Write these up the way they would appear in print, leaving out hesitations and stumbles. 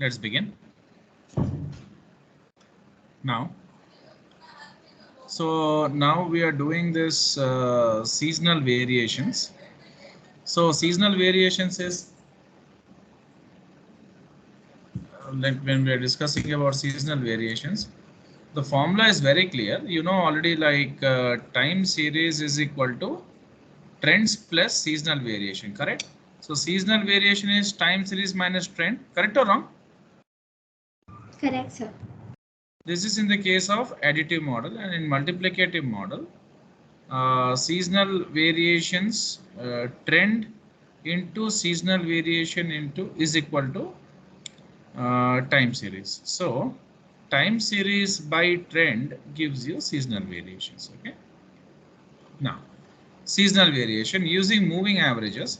Let's begin. Now, so now we are doing this seasonal variations. So seasonal variations is like when we are discussing about seasonal variations, the formula is very clear. You know already, like time series is equal to trends plus seasonal variation, correct? So seasonal variation is time series minus trend, correct or wrong? Correct, sir. This is in the case of additive model, and in multiplicative model, seasonal variations trend into seasonal variation into is equal to time series. So time series by trend gives you seasonal variations. Okay. Now, seasonal variation using moving averages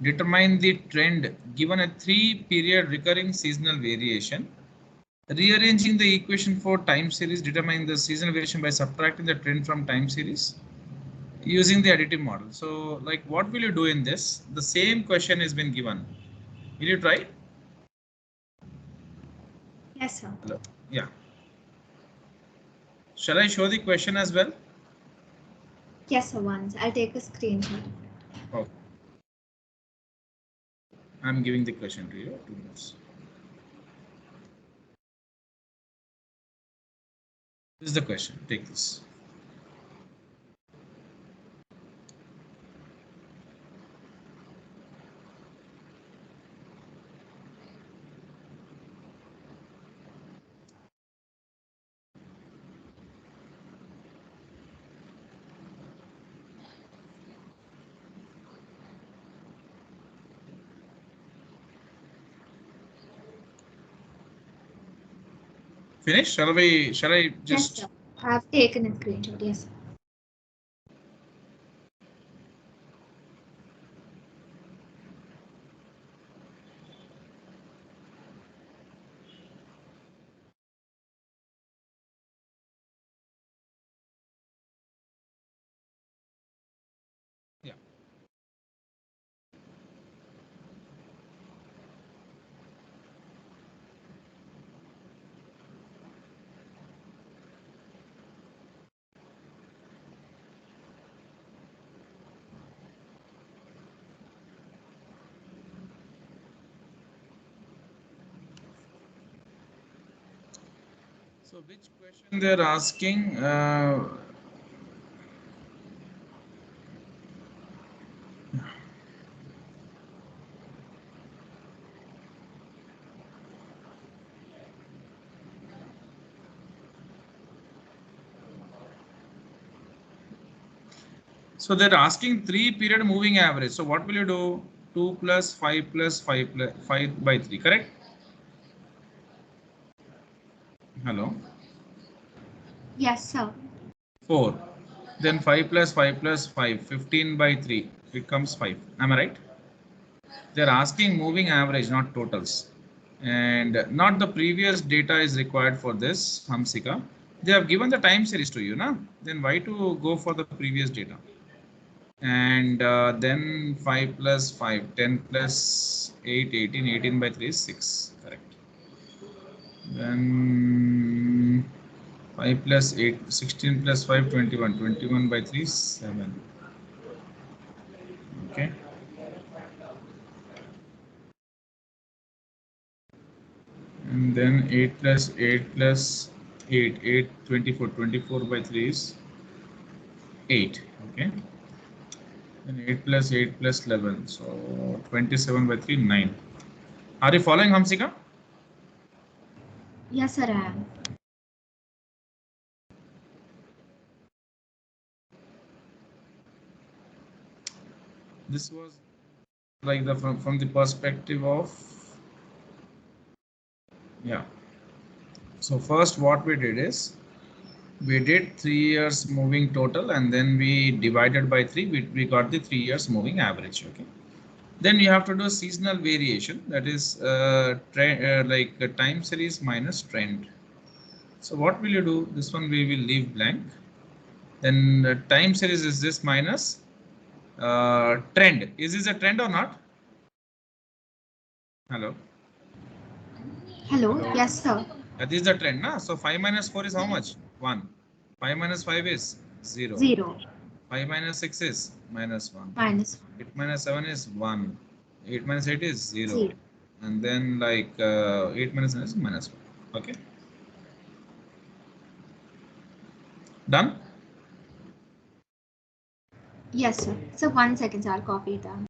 determine the trend given a 3-period recurring seasonal variation. Rearranging the equation for time series determine the seasonal variation by subtracting the trend from time series using the additive model. So, like, what will you do in this? The same question has been given. Will you try? Yes, sir. Hello. Yeah. Shall I show the question as well? Yes, sir. Once I'll take a screenshot. Okay. I'm giving the question to you. 2 minutes. This is the question. Take this. Finish? Shall I just? Yes, sir. I've taken a screenshot. Yes, sir. Yeah. So which question they're asking? So they're asking 3-period moving average. So what will you do? 2 plus 5 plus 5 plus 5 by 3, correct? Hello. Yes, sir. 4. Then 5 plus 5 plus 5, 15 by 3. It comes 5. Am I right? They're asking moving average, not totals. And not the previous data is required for this, Hamsika. They have given the time series to you, na? Then why to go for the previous data? And then 5 plus 5, 10 plus 8, 18, 18 by 3 is 6, correct. Then 5 plus 8, 16 plus 5, 21, 21 by 3 is 7. Okay. And then 8 plus 8 plus 8, 8, 24, 24 by 3 is 8. Okay. Then 8 plus 8 plus 11. So 27 by 3, 9. Are you following, Hamsika? Yes, sir. I am. This was like the from the perspective of, yeah. So first what we did is we did 3 years moving total, and then we divided by 3. We got the 3 years moving average. Okay. Then you have to do seasonal variation, that is like time series minus trend. So what will you do? This one we will leave blank. Then time series is this minus trend. Is this a trend or not? Hello. Hello. Hello. Yes, sir. That is the trend, na? So 5 minus 4 is how much? 1. 5 minus 5 is 0. 0. 5 minus 6 is minus 1. Minus 8 minus 7 is 1. 8 minus 8 is 0. 0. And then like 8 minus 9 is minus 1. Okay. Done? Yes, sir. So 1 second, sir. I'll copy it down.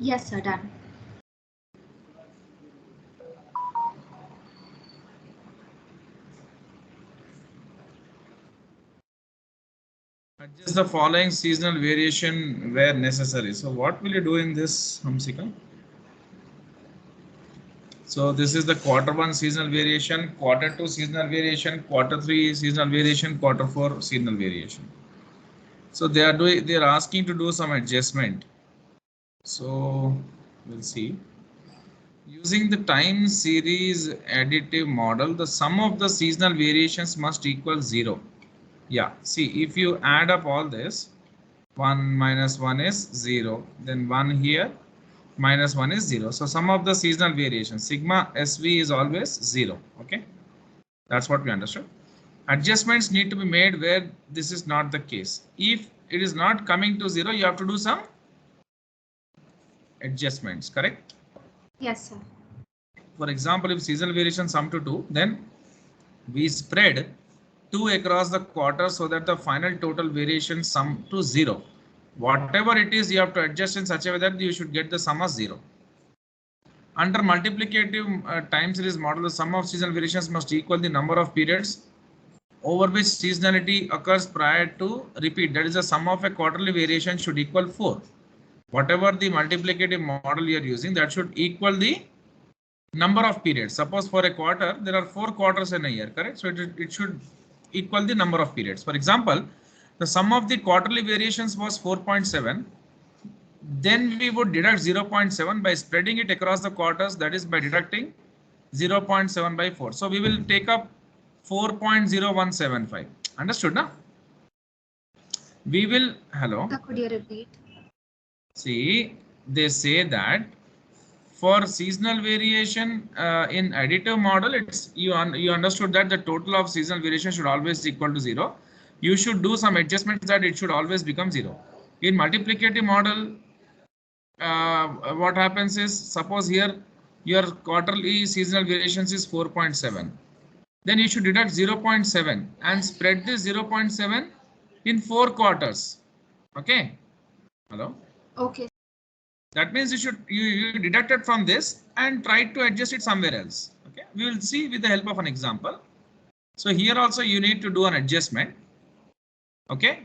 Yes, sir. Done. Adjust the following seasonal variation where necessary. So what will you do in this, Hamsika? So this is the quarter 1 seasonal variation, quarter 2 seasonal variation, quarter 3 seasonal variation, quarter 4 seasonal variation. So they are asking to do some adjustment. So we'll see. Using the time series additive model, the sum of the seasonal variations must equal 0. Yeah, see, if you add up all this, 1 minus 1 is 0, then 1 here, minus 1 is 0. So sum of the seasonal variation, sigma SV is always 0. Okay, that's what we understood. Adjustments need to be made where this is not the case. If it is not coming to 0, you have to do some adjustments, correct? Yes, sir. For example, if seasonal variation sum to 2, then we spread 2 across the quarter so that the final total variation sum to 0. Whatever it is, you have to adjust in such a way that you should get the sum as 0. Under multiplicative time series model, the sum of seasonal variations must equal the number of periods over which seasonality occurs prior to repeat. That is, the sum of a quarterly variation should equal 4. Whatever the multiplicative model you are using, that should equal the number of periods. Suppose for a quarter, there are 4 quarters in a year, correct? So it should equal the number of periods. For example, the sum of the quarterly variations was 4.7. Then we would deduct 0.7 by spreading it across the quarters, that is by deducting 0.7 by 4. So we will take up 4.0175. Understood, na? We will, hello. Sir, could you repeat? See, they say that for seasonal variation in additive model, it's you understood that the total of seasonal variation should always equal to 0. You should do some adjustments that it should always become 0. In multiplicative model, what happens is, suppose here your quarterly seasonal variations is 4.7. Then you should deduct 0.7 and spread this 0.7 in 4 quarters. Okay. Hello. Okay. That means you deduct it from this and try to adjust it somewhere else. Okay, we will see with the help of an example. So here also you need to do an adjustment. Okay,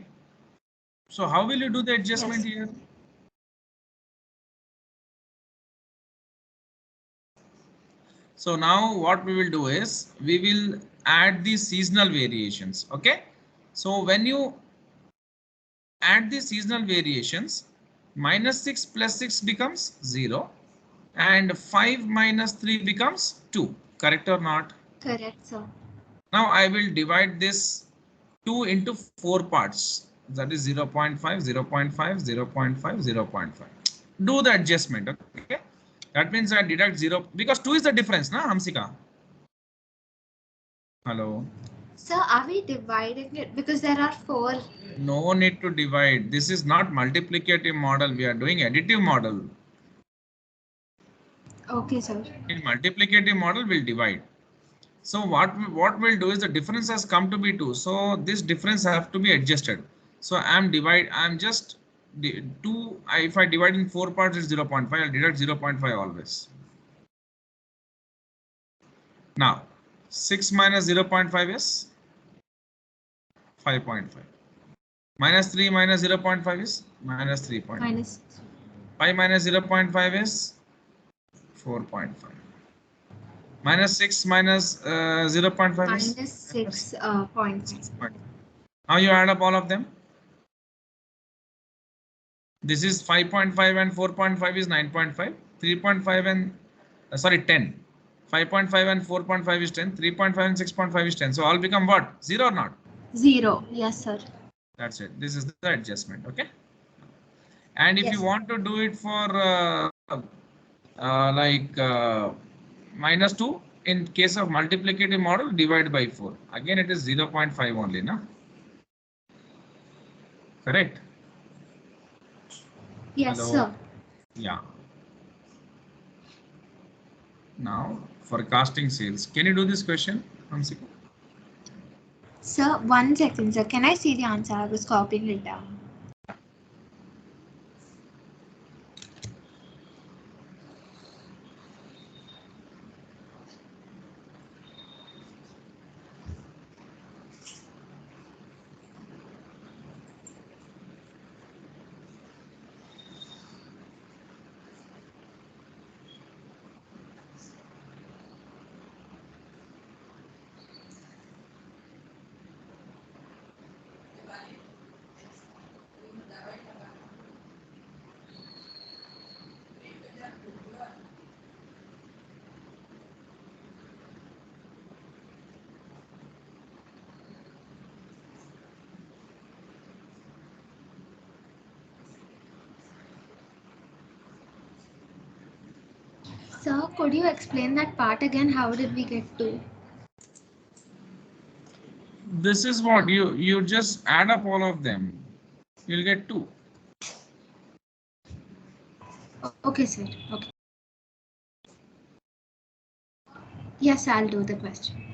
so how will you do the adjustment here? So now what we will do is we will add the seasonal variations. Okay, so when you add the seasonal variations, minus 6 plus 6 becomes 0 and 5 minus 3 becomes 2. Correct or not? Correct, sir. Now I will divide this 2 into 4 parts. That is 0 0.5, 0 0.5, 0 0.5, 0 0.5. Do the adjustment. Okay. That means I deduct 0 because 2 is the difference, na, Hamsika? Hello. Sir, are we dividing it because there are 4? No need to divide. This is not multiplicative model. We are doing additive model. Okay, sir. In multiplicative model, we'll divide. So what we'll do is the difference has come to be 2. So this difference have to be adjusted. So I'm just 2. If I divide in 4 parts, it's 0.5. I'll deduct 0.5 always. Now 6 minus 0.5 is 5.5. Minus 3 minus 0.5 is minus 3.5. Minus 5 minus 0.5 is 4.5. Minus 6 minus 0.5 is minus 6.5. Now you add up all of them. This is 5.5 and 4.5 is 9.5. 3.5 and 10. 5.5 and 4.5 is 10. 3.5 and 6.5 is 10. So all become what? 0 or not? 0. Yes, sir. That's it. This is the adjustment. Okay. And if Yes. you want to do it for minus 2, in case of multiplicative model, divide by 4. Again, it is 0.5 only, no? Correct? Yes, Hello? sir. Yeah. Now, forecasting sales. Can you do this question, Hamsika? Sir, 1 second, sir. Can I see the answer? I was copying it down. Sir, could you explain that part again? How did we get to? This is what you just add up all of them. You'll get 2. Okay, sir. Okay. Yes, I'll do the question.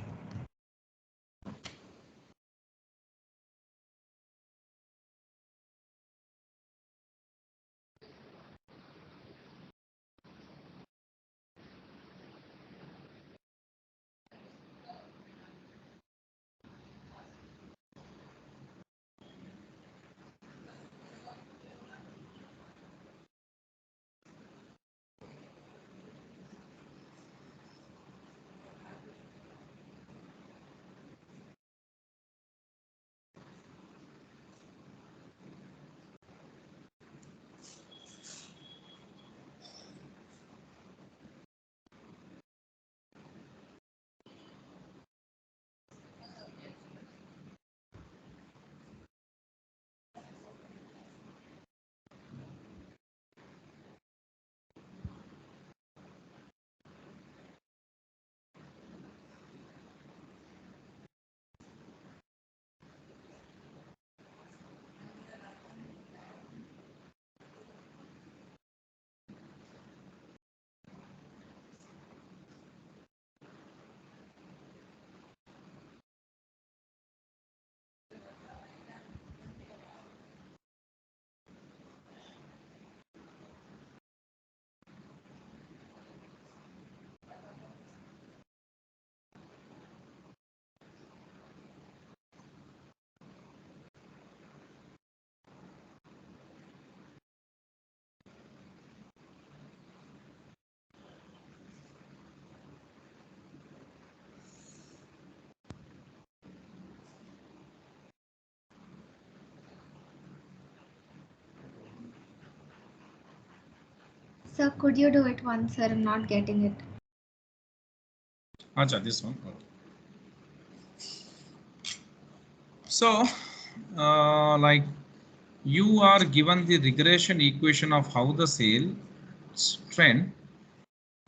Sir, could you do it once, sir? I'm not getting it. Acha, this one. Okay. So, like you are given the regression equation of how the sales trend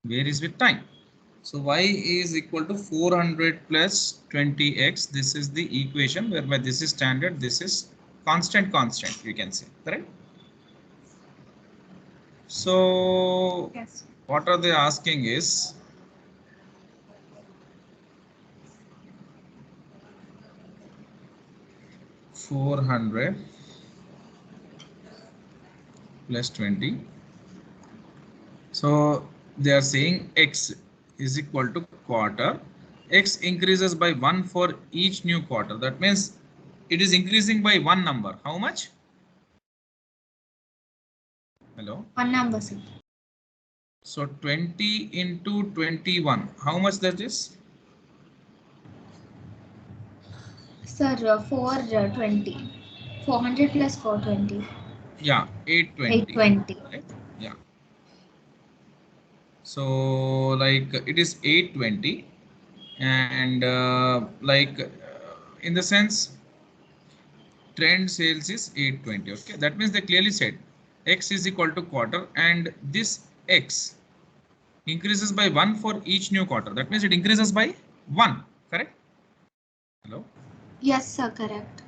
varies with time. So y is equal to 400 plus 20x. This is the equation whereby this is standard, this is constant, you can say, correct? So Yes. what are they asking is 400 plus 20. So they are saying X is equal to quarter. X increases by 1 for each new quarter. That means it is increasing by one number. How much? Hello? One number, sir. So 20 into 21. How much that is? Sir, 420. 400 plus 420. Yeah, 820. 820. Right? Yeah. So like it is 820 and in the sense trend sales is 820. Okay, that means they clearly said X is equal to quarter and this X increases by 1 for each new quarter. That means it increases by 1, correct? Hello? Yes, sir, correct.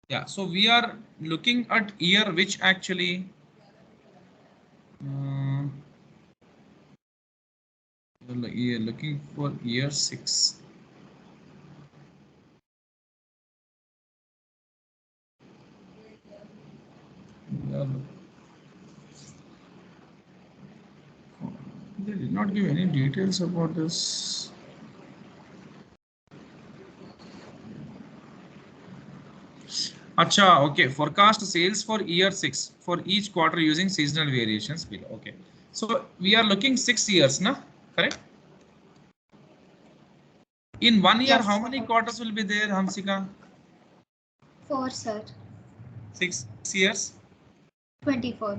Yeah, so we are looking at year which actually you're looking for year 6. They did not give any details about this. Acha, okay. Forecast sales for year 6 for each quarter using seasonal variations below. Okay. So we are looking 6 years, na? Correct? In 1 year, Yes, how sir. many quarters will be there, Hamsika? 4, sir. 6 years? 24.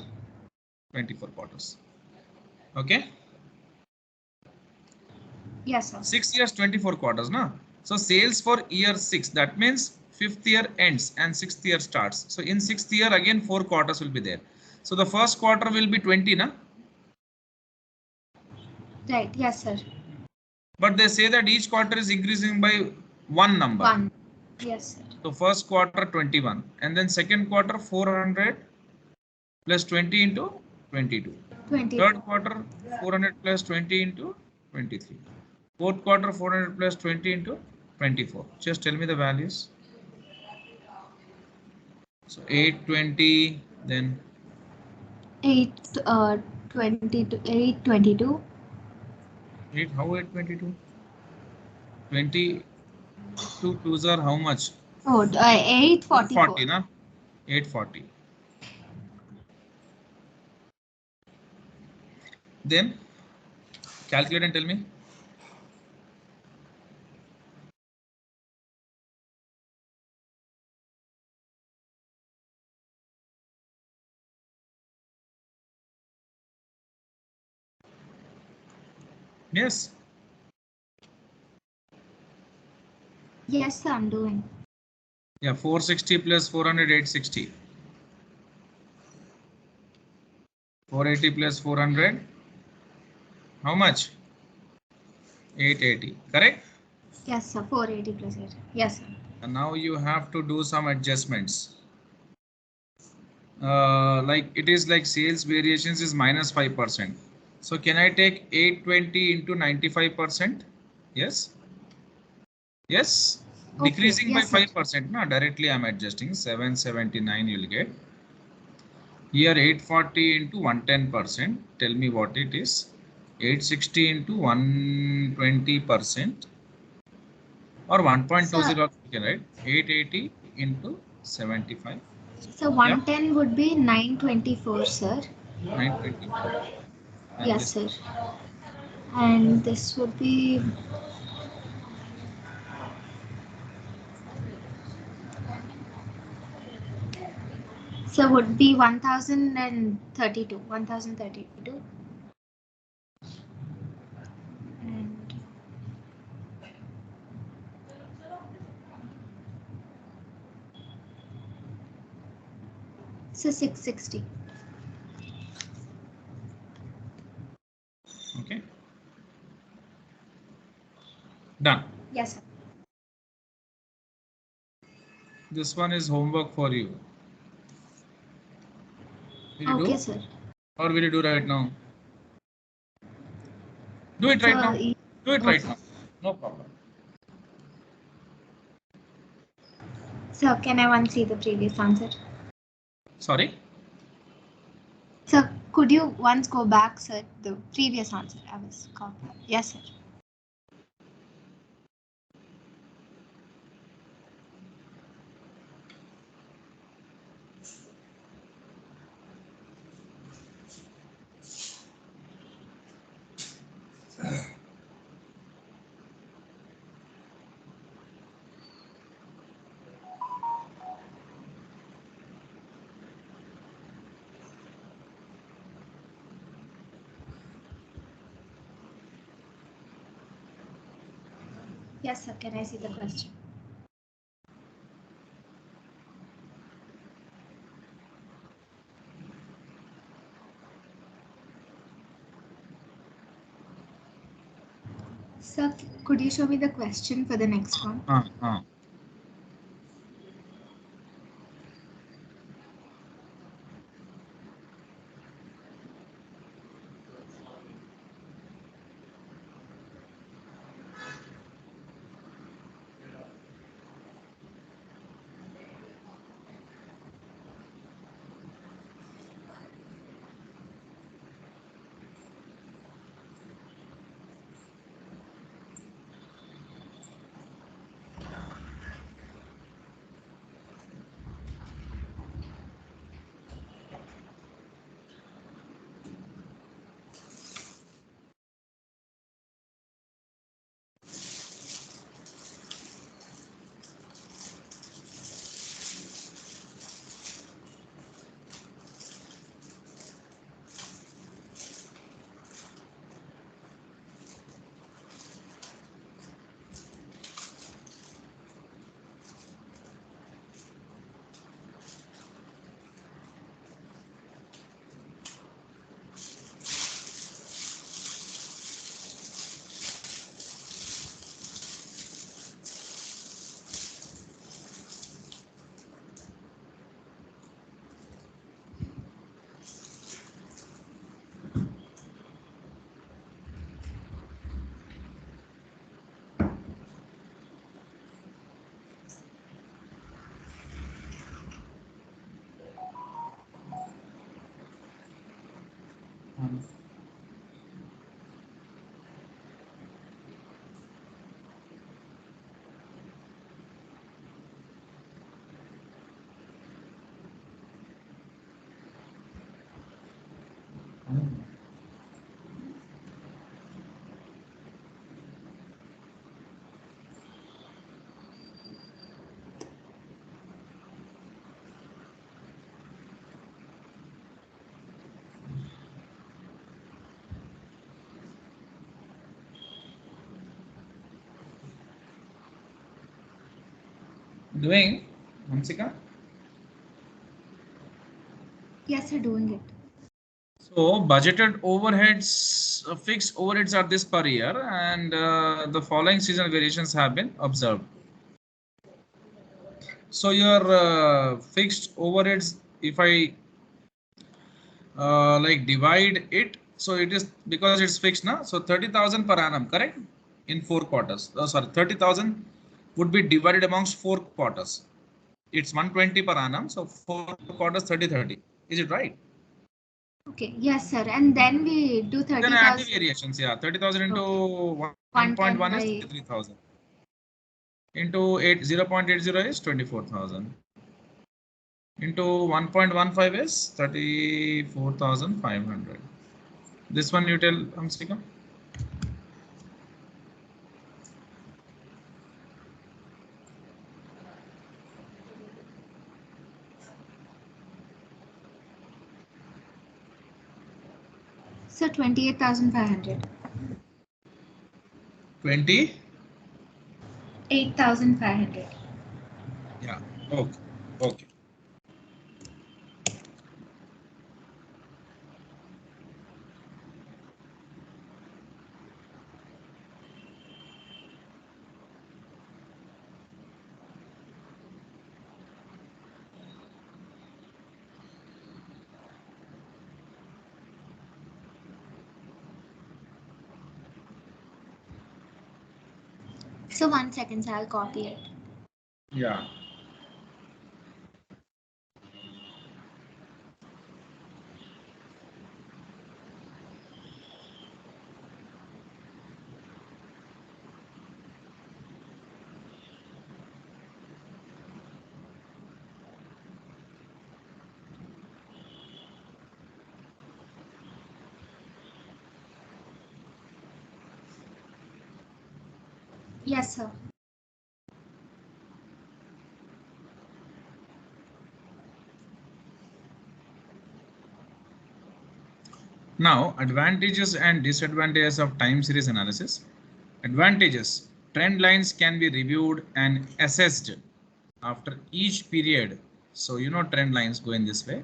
24 quarters. Okay. Yes, sir. 6 years, 24 quarters, na? So sales for year 6, that means 5th year ends and 6th year starts. So in 6th year, again 4 quarters will be there. So the first quarter will be 20, na? Right, yes, sir. But they say that each quarter is increasing by one number. 1. Yes, sir. So first quarter 21 and then second quarter 400 plus 20 into 22. 22. Third quarter 400 plus 20 into 23. Fourth quarter 400 plus 20 into 24. Just tell me the values. So 820, then 822. 822. 8, how 822? 22 twos are how much? 844. 40, na? 840. Then calculate and tell me. Yes. Yes, sir, I'm doing. Yeah, 460 plus 400, 860. 480 plus 400. How much? 880. Correct? Yes, sir. 480 plus 8. Yes, sir. And now you have to do some adjustments. Like it is like sales variations is minus 5%. So can I take 820 into 95%? Yes. Yes. Okay. Decreasing by Yes, sir. 5%. No, directly I'm adjusting. 779 you'll get. Here 840 into 110%. Tell me what it is. 860 into 120%. Or 1.20 Sir, you can write 880 into 75. so Yeah, 110 would be 924, sir. 924. I'm Yes, just sir. And this would be would be 1032. 1032. And so 660. okay. Done. Yes, sir. This one is homework for you. Will you Okay, do? sir. Or will you do right now? Do it right So, now. Do it right okay. now. No problem. Sir, can I once see the previous answer? Sorry. Sir, could you once go back, sir? The previous answer I was copying. Yes, sir. Yes, sir. Can I see the question? Sir, could you show me the question for the next one? Doing, Hamsika? Yes, sir. Doing it. So budgeted overheads, fixed overheads are this per year, and the following seasonal variations have been observed. So your fixed overheads, if I like divide it, so it is because it's fixed now. So 30,000 per annum, correct? In 4 quarters. Oh, sorry, 30,000 would be divided amongst 4 quarters. It's 120 per annum, so 4 quarters 30. Is it right? Okay. Yes, sir. And then we do Then 30,000. annual variations, yeah. 30,000 into Okay. 1.1 is 110 by 33,000. Into 0.80 is 24,000. Into 1.15 is 34,500. This one you tell, Amstika? So 28,500. 20? 8,500. Yeah. Okay. Okay. So 1 second, sir. I'll copy it. Yeah. Yes, sir. Now, advantages and disadvantages of time series analysis. Advantages. Trend lines can be reviewed and assessed after each period. So, trend lines go in this way.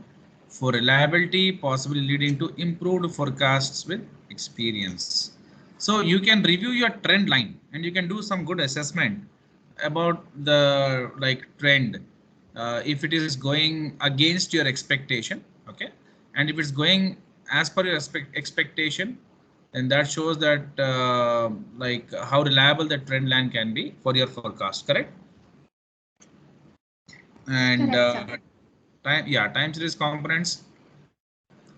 For reliability, possibly leading to improved forecasts with experience. So, you can review your trend line and you can do some good assessment about the trend. If it is going against your expectation, okay, and if it's going as per your expectation, then that shows that how reliable the trend line can be for your forecast, correct? And Correct, sir. time series components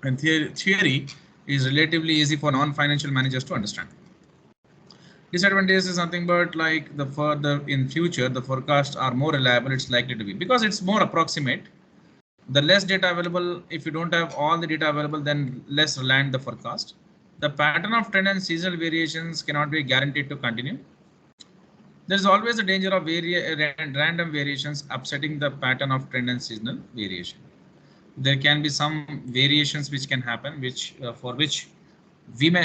and theory is relatively easy for non-financial managers to understand. Disadvantage is nothing but like the further in future the forecasts are more reliable, it's likely to be because it's more approximate. The less data available, if you don't have all the data available, then less reliant the forecast. The pattern of trend and seasonal variations cannot be guaranteed to continue. There is always a danger of random variations upsetting the pattern of trend and seasonal variation. There can be some variations which can happen, which for which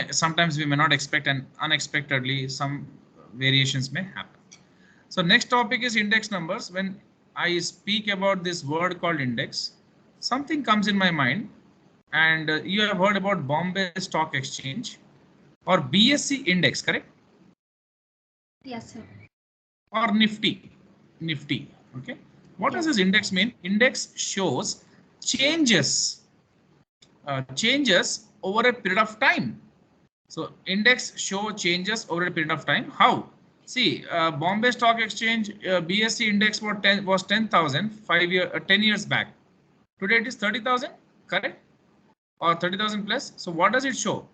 sometimes we may not expect, and unexpectedly some variations may happen. So next topic is index numbers. When I speak about this word called index, something comes in my mind, and you have heard about Bombay Stock Exchange or BSE index, correct? Yes, sir. Or Nifty. Okay. What does Yes. this index mean? Index shows changes over a period of time. So index show changes over a period of time. How? See, Bombay Stock Exchange BSE index was 10,000 10 years back. Today it is 30,000, correct? Or 30,000 plus. So what does it show?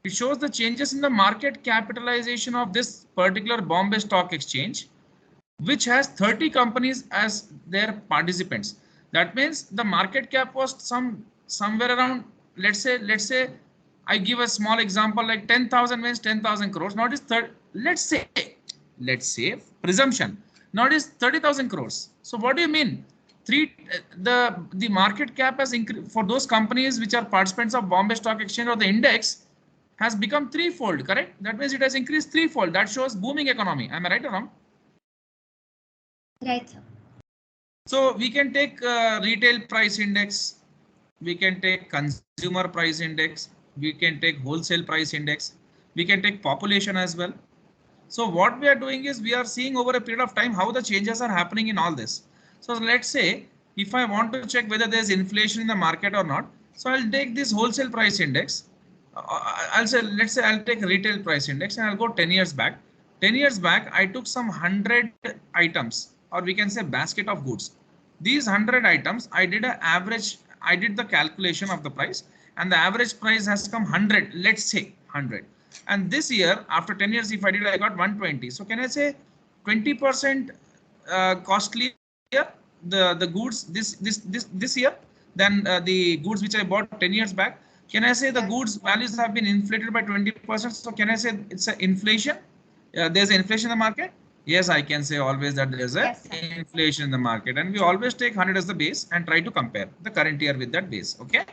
It shows the changes in the market capitalization of this particular Bombay Stock Exchange, which has 30 companies as their participants. That means the market cap was somewhere around, let's say I give a small example, like 10,000 means 10,000 crores. Now it is let's say presumption. Now it is 30,000 crores. So what do you mean? The market cap has increased for those companies which are participants of Bombay Stock Exchange or the index has become threefold, correct? That means it has increased threefold. That shows booming economy. Am I right or wrong? Right, sir. So we can take retail price index, we can take consumer price index, we can take wholesale price index, we can take population as well. So what we are doing is we are seeing over a period of time how the changes are happening in all this. So let's say if I want to check whether there is inflation in the market or not, so I'll take this wholesale price index. Let's say I'll take retail price index and I'll go 10 years back. 10 years back, I took some 100 items, or we can say basket of goods. These 100 items, I did the calculation of the price, and the average price has come 100, let's say 100. And this year, after 10 years, if I did, I got 120. So can I say 20% costlier the goods this year than the goods which I bought 10 years back? Can I say the Yes. goods values have been inflated by 20%? So can I say it's an inflation? There's an inflation in the market? Yes, I can say always that there's a Yes, sir. inflation in the market, and we always take 100 as the base and try to compare the current year with that base. Okay,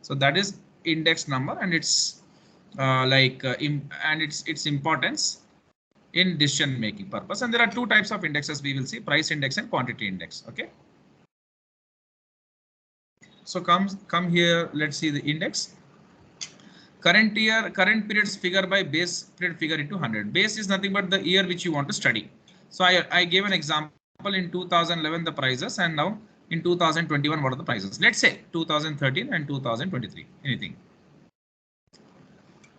so that is index number, and it's and its importance in decision making purpose. And there are two types of indexes we will see: price index and quantity index. Okay, so come here, let's see the index. Current periods figure by base period figure into 100. Base is nothing but the year which you want to study. So I gave an example in 2011 the prices, and now in 2021 what are the prices? Let's say 2013 and 2023, anything.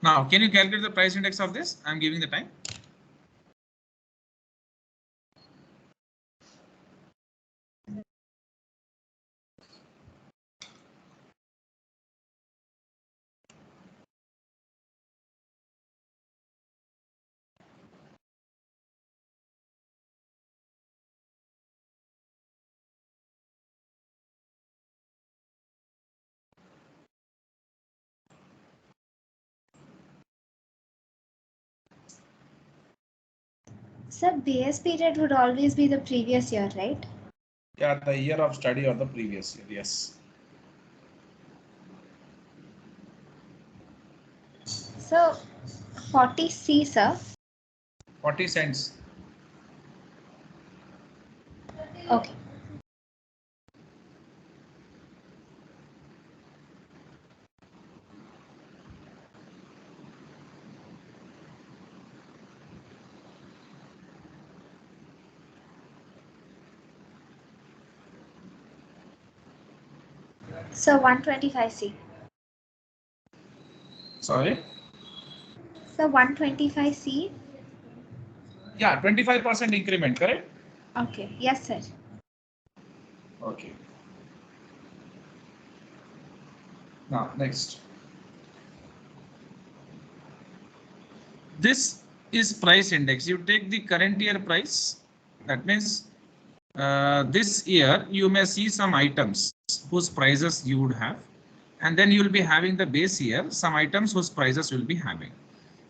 Now can you calculate the price index of this? I'm giving the time. Sir, base period would always be the previous year, right? Yeah, the year of study or the previous year, yes. So 40C, sir. 40 cents. Okay. So 125C. Sorry? So 125C. Yeah, 25% increment, correct? Okay. Yes, sir. Okay. Now, next. This is price index. You take the current year price. That means this year you may see some items whose prices you would have, and then you will be having the base year, some items whose prices will be having.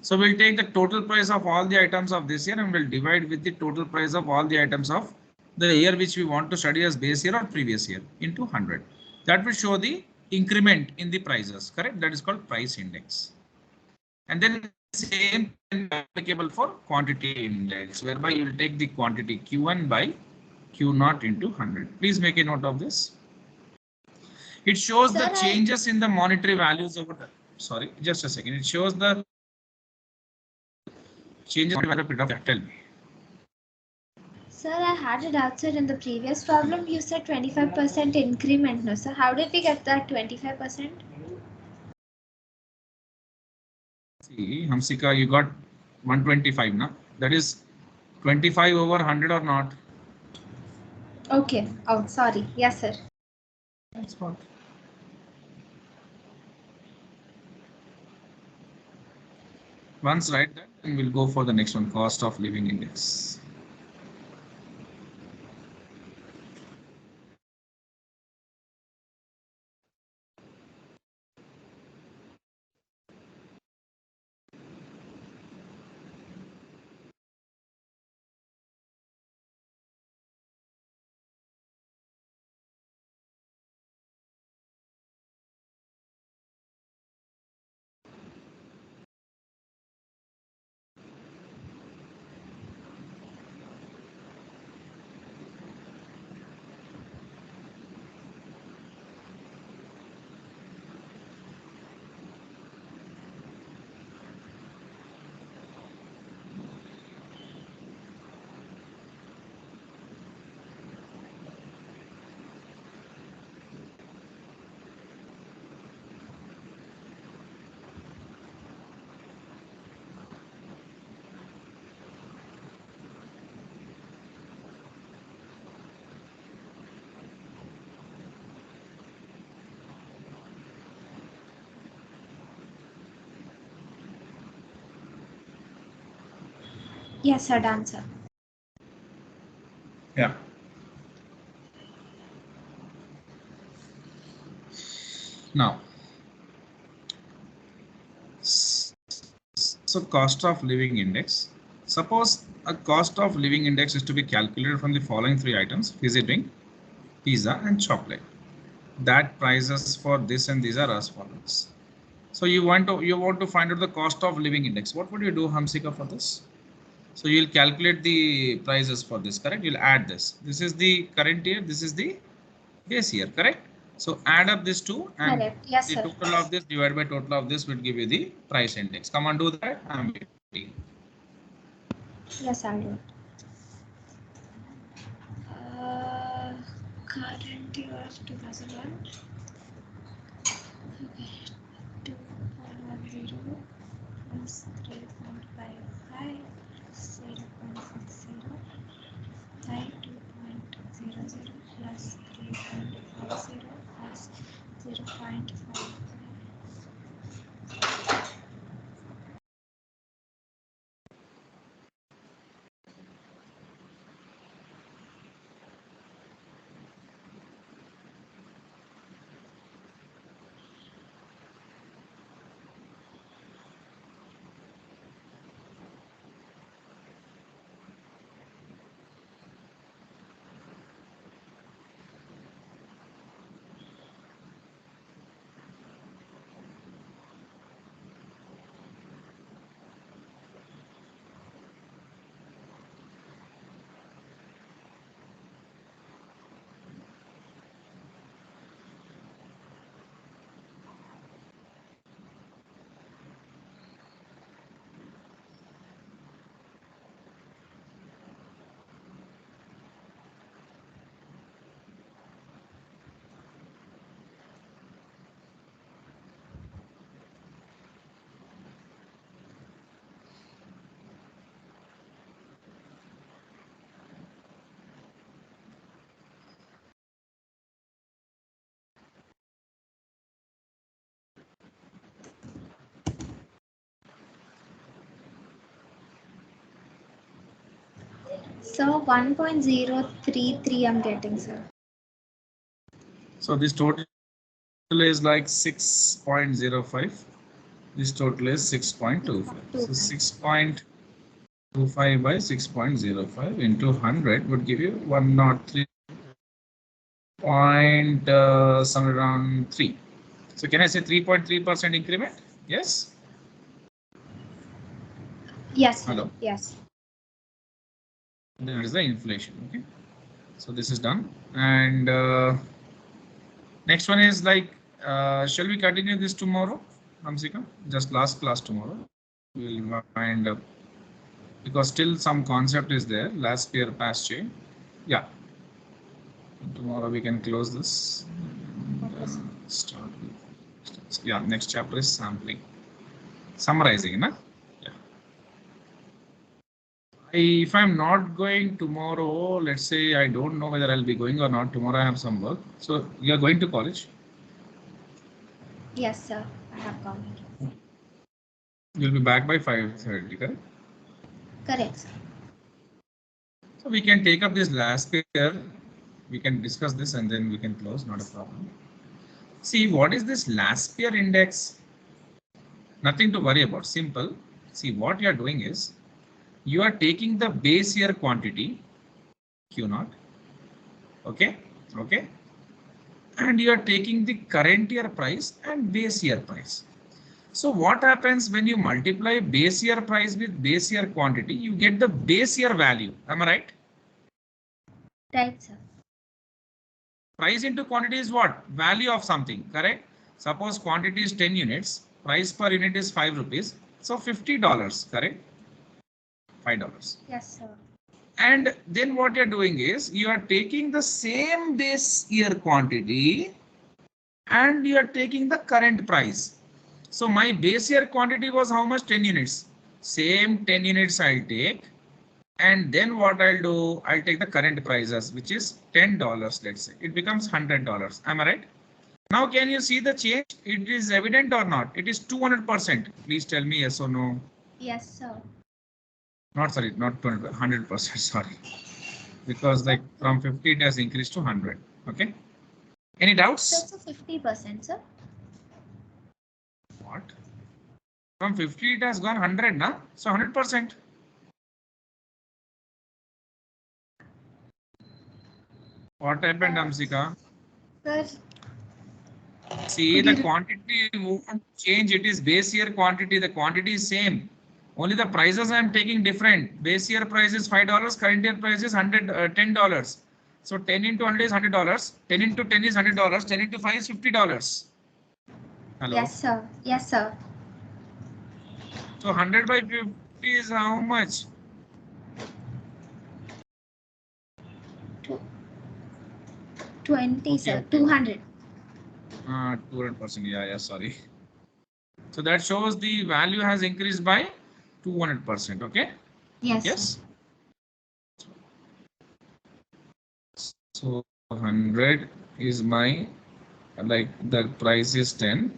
So we'll take the total price of all the items of this year and we'll divide with the total price of all the items of the year which we want to study as base year or previous year into 100. That will show the increment in the prices, correct? That is called price index. And then same can be applicable for quantity index, whereby you will take the quantity Q1 by Q0 into 100. Please make a note of this. It shows Sir, the changes in the monetary values over the, sorry, just a second. It shows the changes in the period of tell me. Sir, I had it outside in the previous problem. You said 25% increment, no, sir? How did we get that 25%? See, Hamsika, you got 125 now. That is 25 over 100 or not? Okay. Oh, sorry. Yes, sir. That's what. Once write that, and we'll go for the next one, cost of living index. Yes, sir. Done, sir. Yeah. Now, so cost of living index. Suppose a cost of living index is to be calculated from the following three items: visiting, pizza, and chocolate. That prices for this and these are as follows. So you want to find out the cost of living index. What would you do, Hamsika, for this? So you'll calculate the prices for this, correct? You'll add this. This is the current year. This is the base year, correct? So add up these two and Correct. Yes, the sir. total of this divided by total of this will give you the price index. Come on, do that. I'm waiting. Yes, I'll do it. Current year of 2001. Okay. 2.10 plus 3.55 plus 0.60 by 2.00 plus 3.50 plus 0.55. So 1.033 I'm getting, sir. So this total is like 6.05. This total is 6.25. So 6.25 by 6.05 into 100 would give you 103. Somewhere around 3. So can I say 3.3% increment? Yes. Yes, sir. Hello. Yes. There is the inflation. Okay. So this is done. And next one is like, shall we continue this tomorrow, Hamsika? Just last class tomorrow. We'll wind up because still some concept is there. Last year past year. Yeah. Tomorrow we can close this. And, start with, yeah. Next chapter is sampling. Summarizing, na? Yeah. If I'm not going tomorrow, let's say I don't know whether I'll be going or not. Tomorrow I have some work. So you are going to college? Yes, sir. I have college. You'll be back by 5:30, correct? Correct, sir. So we can take up this last year. We can discuss this and then we can close. Not a problem. See, what is this last year index? Nothing to worry about. Simple. See, what you are doing is you are taking the base year quantity Q0. Okay. Okay. And you are taking the current year price and base year price. So what happens when you multiply base year price with base year quantity, you get the base year value. Am I right? Right, sir. Price into quantity is what? Value of something, correct? Suppose quantity is 10 units, price per unit is 5 rupees. So $50, correct? $5. Yes, sir. And then what you're doing is you are taking the same base year quantity and you are taking the current price. So my base year quantity was how much? 10 units. Same 10 units I'll take. And then what I'll do, I'll take the current prices, which is $10, let's say. It becomes $100. Am I right? Now, can you see the change? It is evident or not? It is 200%. Please tell me yes or no. Yes, sir. Not sorry, not 200, 100%. Sorry. Because like from 50, it has increased to 100. Okay. Any doubts? That's a 50%, sir. What? From 50, it has gone 100, na? So 100%. What happened, Amsika? Sir. See, the quantity won't change. It is base year quantity. The quantity is same. Only the prices I am taking different. Base year price is $5. Current year price is $10. So 10 into 100 is $100. 10 into 10 is $100. 10 into 5 is $50. Hello. Yes, sir. Yes, sir. So 100 by 50 is how much? 20, Okay, sir. okay. 200. 200%. Yeah, sorry. So that shows the value has increased by 200%. Okay. Yes. Yes. So 100 is my, like the price is 10,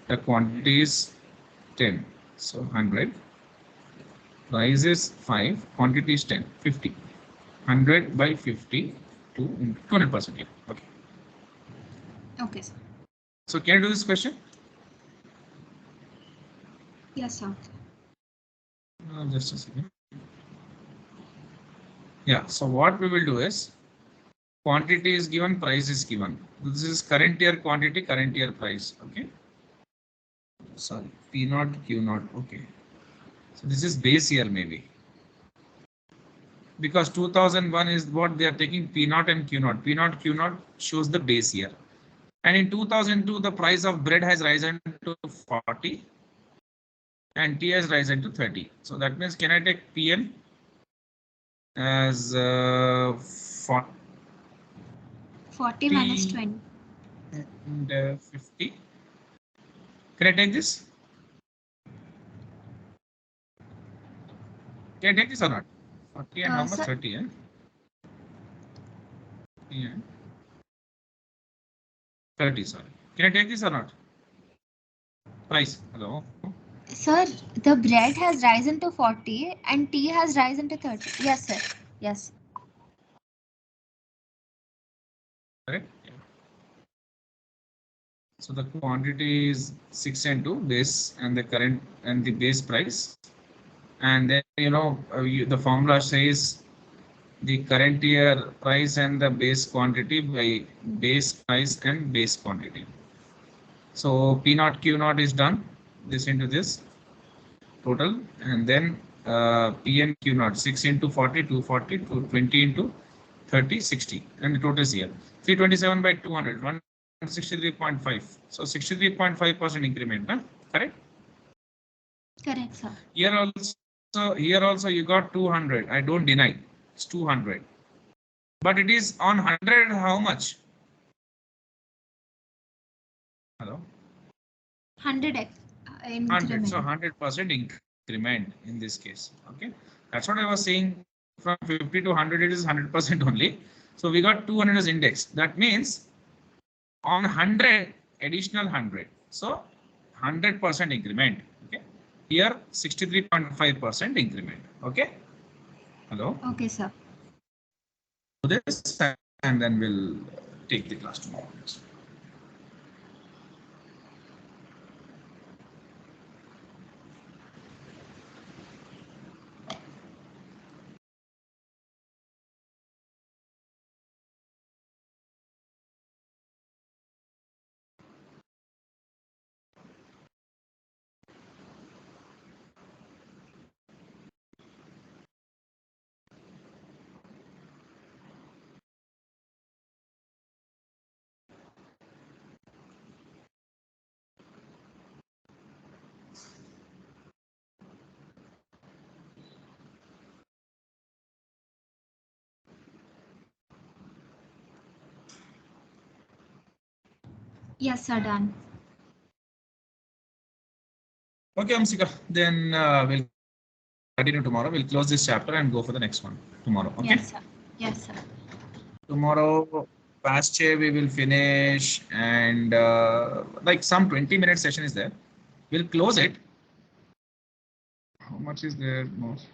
the quantity is 10. So 100, price is 5, quantity is 10, 50. 100 by 50 to 200%. Yeah. Okay. Okay, sir. So can you do this question? Yes, sir. Just a second. Yeah. So what we will do is quantity is given, price is given. This is current year quantity, current year price. Okay. Sorry, P0, Q0. Okay. So this is base year maybe. Because 2001 is what they are taking P0 and Q0. P0, Q0 shows the base year. And in 2002, the price of bread has risen to 40 and T has risen to 30. So that means can I take PN as 40 minus 20. And 50? Can I take this? Can I take this or not? 40 and how much? 30, eh? Yeah. 30, sorry. Can I take this or not? Price. Hello. Sir, the bread has risen to 40 and tea has risen to 30. Yes, sir. Yes. Correct. Yeah. So the quantity is 6 and 2 base and the current and the base price. And then, the formula says the current year price and the base quantity by base price and base quantity. So P naught Q naught is done. This into this total, and then P and Q naught 6 into 40, 240, 220 into 30, 60, and the total is here 327 by 200, 163.5. So 63.5% increment, huh? Correct? Correct, sir. Here also you got 200. I don't deny it's 200, but it is on 100. How much? Hello. 100 100. So increment. 100% increment in this case. Okay, that's what I was saying. From 50 to 100, it is 100% only. So we got 200 as index. That means on 100, additional 100. So 100% increment. Okay, here 63.5% increment. Okay. Hello. Okay, sir. Do this and then we'll take the class tomorrow. Yes, sir. Done. Okay, Amsika. Then we'll continue tomorrow. We'll close this chapter and go for the next one tomorrow. Okay. Yes, sir. Yes, sir. Tomorrow, past year we will finish, and like some 20-minute session is there. We'll close it. How much is there? Most.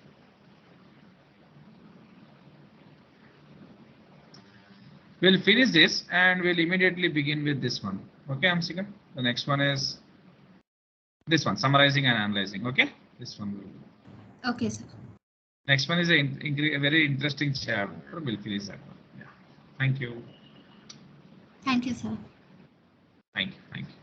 We'll finish this and we'll immediately begin with this one. Okay, Amsika. The next one is this one, summarizing and analyzing. Okay, this one will. Okay, sir. Next one is a very interesting chapter. We'll finish that one. Yeah. Thank you. Thank you, sir. Thank you. Thank you.